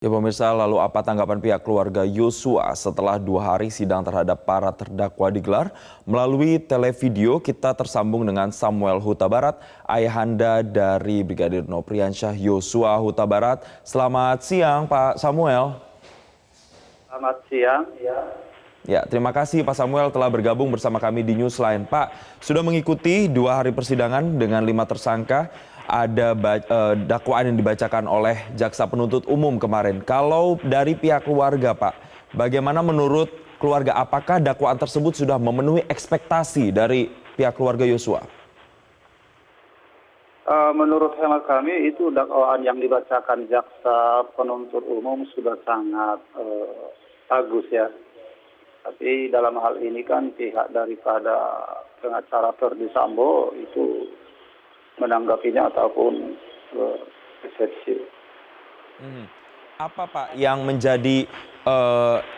Ya pemirsa, lalu apa tanggapan pihak keluarga Yosua setelah 2 hari sidang terhadap para terdakwa digelar? Melalui televideo kita tersambung dengan Samuel Huta Barat, ayahanda dari Brigadir Nopriansyah Yosua Huta Barat. Selamat siang Pak Samuel. Selamat siang. Ya, terima kasih Pak Samuel telah bergabung bersama kami di Newsline. Pak, sudah mengikuti 2 hari persidangan dengan 5 tersangka. Ada dakwaan yang dibacakan oleh jaksa penuntut umum kemarin. Kalau dari pihak keluarga, Pak, bagaimana menurut keluarga? Apakah dakwaan tersebut sudah memenuhi ekspektasi dari pihak keluarga Yosua? Menurut hemat kami itu dakwaan yang dibacakan jaksa penuntut umum sudah sangat bagus ya. Tapi dalam hal ini kan pihak daripada pengacara Ferdy Sambo itu menanggapinya ataupun eksepsi. Apa Pak yang menjadi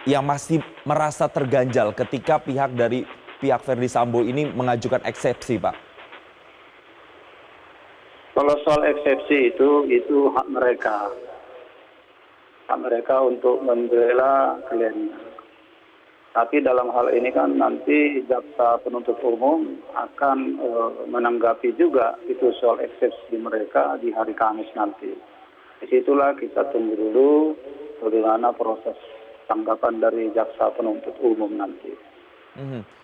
yang masih merasa terganjal ketika pihak Ferdy Sambo ini mengajukan eksepsi, Pak? Kalau soal eksepsi itu hak mereka untuk membela kliennya. Tapi dalam hal ini kan nanti jaksa penuntut umum akan menanggapi juga itu soal eksepsi mereka di hari Kamis nanti. Disitulah kita tunggu dulu bagaimana proses tanggapan dari jaksa penuntut umum nanti.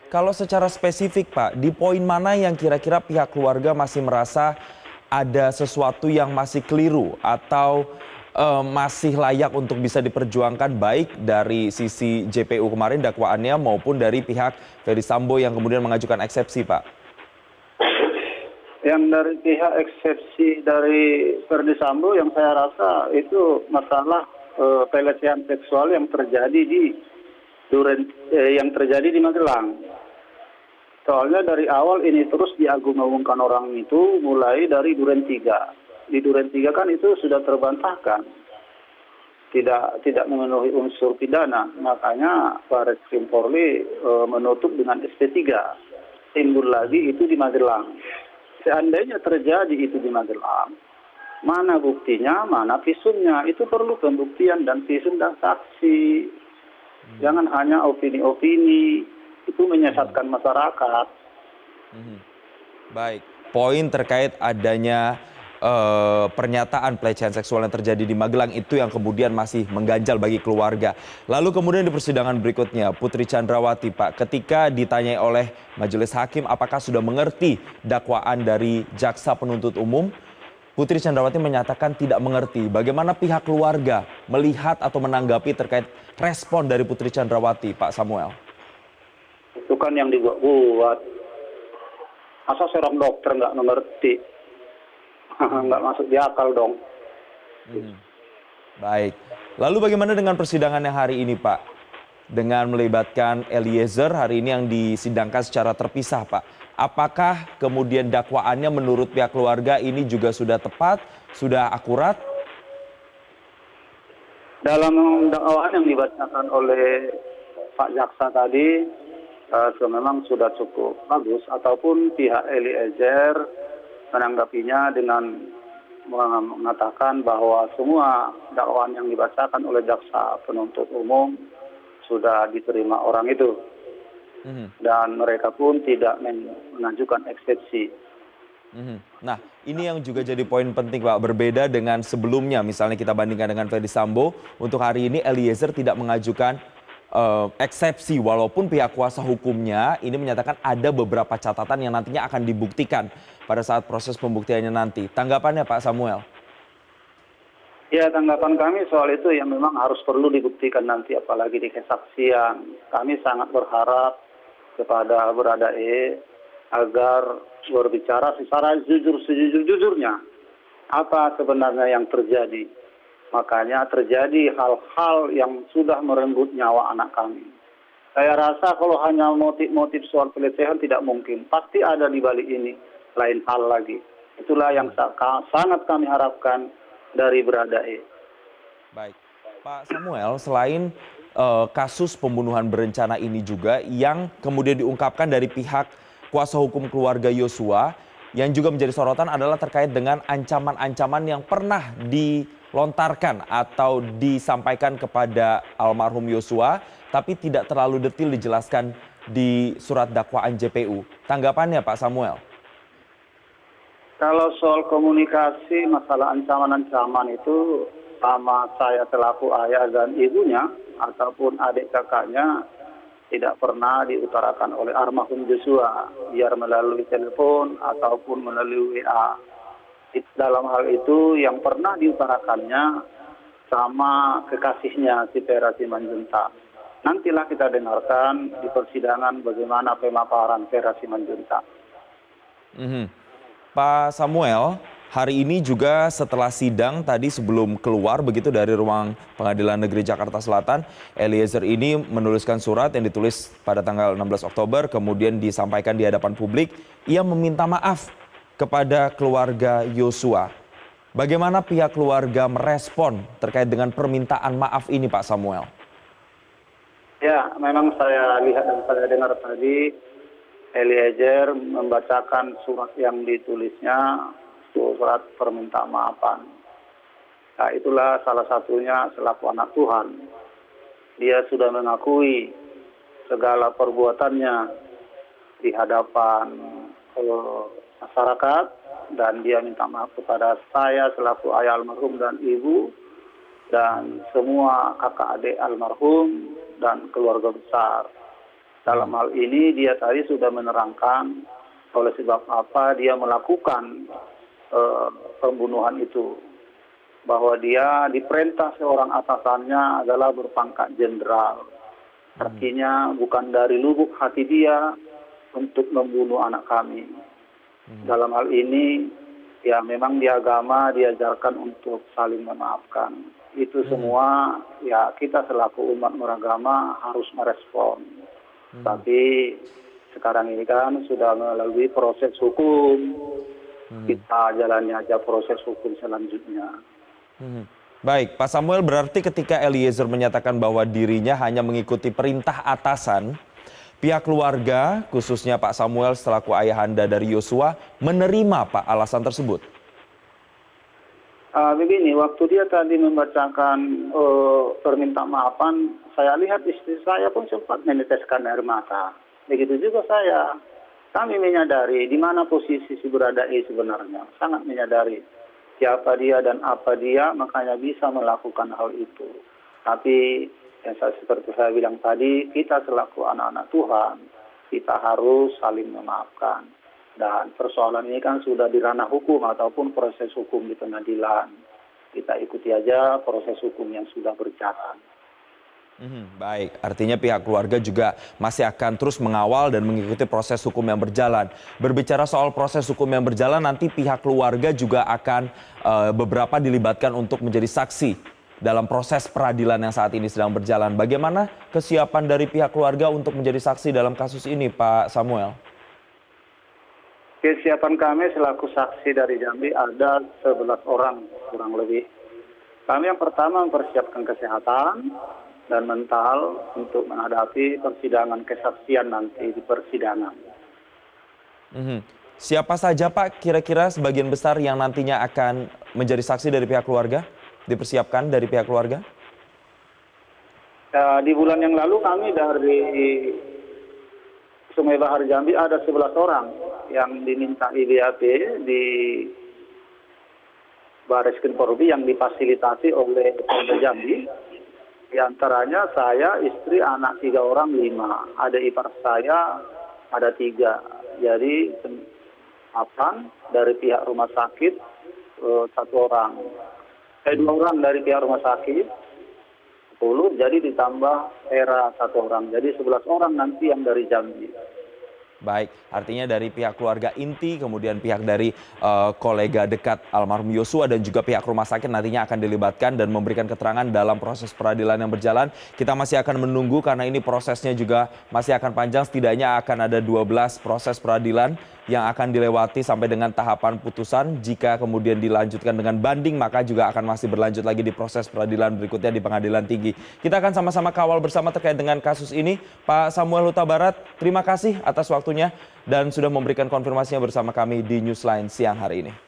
Kalau secara spesifik Pak, di poin mana yang kira-kira pihak keluarga masih merasa ada sesuatu yang masih keliru atau masih layak untuk bisa diperjuangkan baik dari sisi JPU kemarin dakwaannya maupun dari pihak Ferdy Sambo yang kemudian mengajukan eksepsi, Pak? Yang dari pihak eksepsi dari Ferdy Sambo yang saya rasa itu masalah pelecehan seksual yang terjadi di Magelang. Soalnya dari awal ini terus diagung-agungkan orang itu mulai dari Duren 3. Di Duren 3 kan itu sudah terbantahkan. Tidak memenuhi unsur pidana. Makanya Barreskrim Polri menutup dengan SP3. Timbul lagi itu di Magelang. Seandainya terjadi itu di Magelang, mana buktinya, mana visumnya. Itu perlu pembuktian dan visum dan saksi. Jangan hanya opini-opini. Itu menyesatkan masyarakat. Baik, poin terkait adanya pernyataan pelecehan seksual yang terjadi di Magelang itu yang kemudian masih mengganjal bagi keluarga. Lalu kemudian di persidangan berikutnya, Putri Chandrawati, Pak, ketika ditanyai oleh majelis hakim apakah sudah mengerti dakwaan dari jaksa penuntut umum, Putri Chandrawati menyatakan tidak mengerti. Bagaimana pihak keluarga melihat atau menanggapi terkait respon dari Putri Chandrawati, Pak Samuel? Itu kan yang dibuat. Masa seorang dokter nggak mengerti? Nggak masuk di akal dong. Baik. Lalu bagaimana dengan persidangan yang hari ini, Pak? Dengan melibatkan Eliezer hari ini yang disidangkan secara terpisah, Pak. Apakah kemudian dakwaannya menurut pihak keluarga ini juga sudah tepat, sudah akurat? Dalam dakwaan yang dibacakan oleh Pak Jaksa tadi, memang sudah cukup bagus. Ataupun pihak Eliezer menanggapinya dengan mengatakan bahwa semua dakwaan yang dibacakan oleh jaksa penuntut umum sudah diterima orang itu. Dan mereka pun tidak mengajukan eksepsi. Nah, ini yang juga jadi poin penting, Pak. Berbeda dengan sebelumnya, misalnya kita bandingkan dengan Ferdy Sambo, untuk hari ini Eliezer tidak mengajukan eksepsi walaupun pihak kuasa hukumnya ini menyatakan ada beberapa catatan yang nantinya akan dibuktikan pada saat proses pembuktiannya nanti. Tanggapannya Pak Samuel? Ya, tanggapan kami soal itu yang memang harus perlu dibuktikan nanti apalagi di kesaksian. Kami sangat berharap kepada Baradae agar berbicara secara sejujurnya apa sebenarnya yang terjadi. Makanya terjadi hal-hal yang sudah merenggut nyawa anak kami. Saya rasa kalau hanya motif-motif soal pelecehan tidak mungkin. Pasti ada di balik ini lain hal lagi. Itulah yang sangat kami harapkan dari Baradae. Baik. Pak Samuel, selain kasus pembunuhan berencana ini juga yang kemudian diungkapkan dari pihak kuasa hukum keluarga Yosua, yang juga menjadi sorotan adalah terkait dengan ancaman-ancaman yang pernah dilontarkan atau disampaikan kepada almarhum Yosua, tapi tidak terlalu detail dijelaskan di surat dakwaan JPU. Tanggapannya Pak Samuel? Kalau soal komunikasi masalah ancaman-ancaman itu sama saya selaku ayah dan ibunya ataupun adik kakaknya tidak pernah diutarakan oleh almarhum Joshua, biar melalui telepon ataupun melalui WA. Dalam hal itu yang pernah diutarakannya sama kekasihnya si Vera Simanjuntak. Nantilah kita dengarkan di persidangan bagaimana pemaparan Vera Simanjuntak. Pak Samuel, hari ini juga setelah sidang tadi sebelum keluar begitu dari ruang Pengadilan Negeri Jakarta Selatan, Eliezer ini menuliskan surat yang ditulis pada tanggal 16 Oktober, kemudian disampaikan di hadapan publik. Ia meminta maaf kepada keluarga Yosua. Bagaimana pihak keluarga merespon terkait dengan permintaan maaf ini, Pak Samuel? Ya, memang saya lihat dan saya dengar tadi Eliezer membacakan surat yang ditulisnya, surat permintaan maafan. Nah, itulah salah satunya selaku anak Tuhan. Dia sudah mengakui segala perbuatannya di hadapan masyarakat dan dia minta maaf kepada saya selaku ayah almarhum dan ibu dan semua kakak adik almarhum dan keluarga besar. Dalam hal ini dia tadi sudah menerangkan oleh sebab apa dia melakukan pembunuhan itu. Bahwa dia diperintah seorang atasannya adalah berpangkat jenderal. Artinya bukan dari lubuk hati dia untuk membunuh anak kami. Dalam hal ini ya memang di agama diajarkan untuk saling memaafkan. Itu semua ya kita selaku umat beragama harus merespon. Tapi sekarang ini kan sudah melalui proses hukum, kita jalani aja proses hukum selanjutnya. Baik, Pak Samuel, berarti ketika Eliezer menyatakan bahwa dirinya hanya mengikuti perintah atasan, pihak keluarga, khususnya Pak Samuel selaku ayahanda dari Yosua, menerima Pak alasan tersebut? Begini, waktu dia tadi membacakan permintaan maafan, saya lihat istri saya pun sempat meneteskan air mata. Begitu juga saya. Kami menyadari di mana posisi si Baradae sebenarnya. Sangat menyadari siapa dia dan apa dia, makanya bisa melakukan hal itu. Tapi seperti saya bilang tadi, kita selaku anak-anak Tuhan, kita harus saling memaafkan. Dan persoalan ini kan sudah di ranah hukum ataupun proses hukum di pengadilan. Kita ikuti aja proses hukum yang sudah berjalan. Baik, artinya pihak keluarga juga masih akan terus mengawal dan mengikuti proses hukum yang berjalan. Berbicara soal proses hukum yang berjalan, nanti pihak keluarga juga akan beberapa dilibatkan untuk menjadi saksi dalam proses peradilan yang saat ini sedang berjalan. Bagaimana kesiapan dari pihak keluarga untuk menjadi saksi dalam kasus ini, Pak Samuel? Kesiapan kami selaku saksi dari Jambi ada 11 orang kurang lebih. Kami yang pertama mempersiapkan kesehatan dan mental untuk menghadapi persidangan kesaksian nanti di persidangan. Siapa saja Pak kira-kira sebagian besar yang nantinya akan menjadi saksi dari pihak keluarga? Dipersiapkan dari pihak keluarga? Di bulan yang lalu kami dari Sungai Bahar Jambi ada 11 orang yang diminta IBAP di Bareskrim Polri yang difasilitasi oleh Polda Jambi. Di antaranya saya, istri, anak 3 orang, 5. Ada ipar saya, ada 3. Jadi 8 dari pihak rumah sakit, 1 orang. 2 orang dari pihak rumah sakit, 10. Jadi ditambah era 1 orang. Jadi 11 orang nanti yang dari Jambi. Baik, artinya dari pihak keluarga inti, kemudian pihak dari kolega dekat almarhum Yosua dan juga pihak rumah sakit nantinya akan dilibatkan dan memberikan keterangan dalam proses peradilan yang berjalan. Kita masih akan menunggu karena ini prosesnya juga masih akan panjang, setidaknya akan ada 12 proses peradilan yang akan dilewati sampai dengan tahapan putusan. Jika kemudian dilanjutkan dengan banding, maka juga akan masih berlanjut lagi di proses peradilan berikutnya di pengadilan tinggi. Kita akan sama-sama kawal bersama terkait dengan kasus ini. Pak Samuel Huta Barat, terima kasih atas waktunya dan sudah memberikan konfirmasinya bersama kami di Newsline siang hari ini.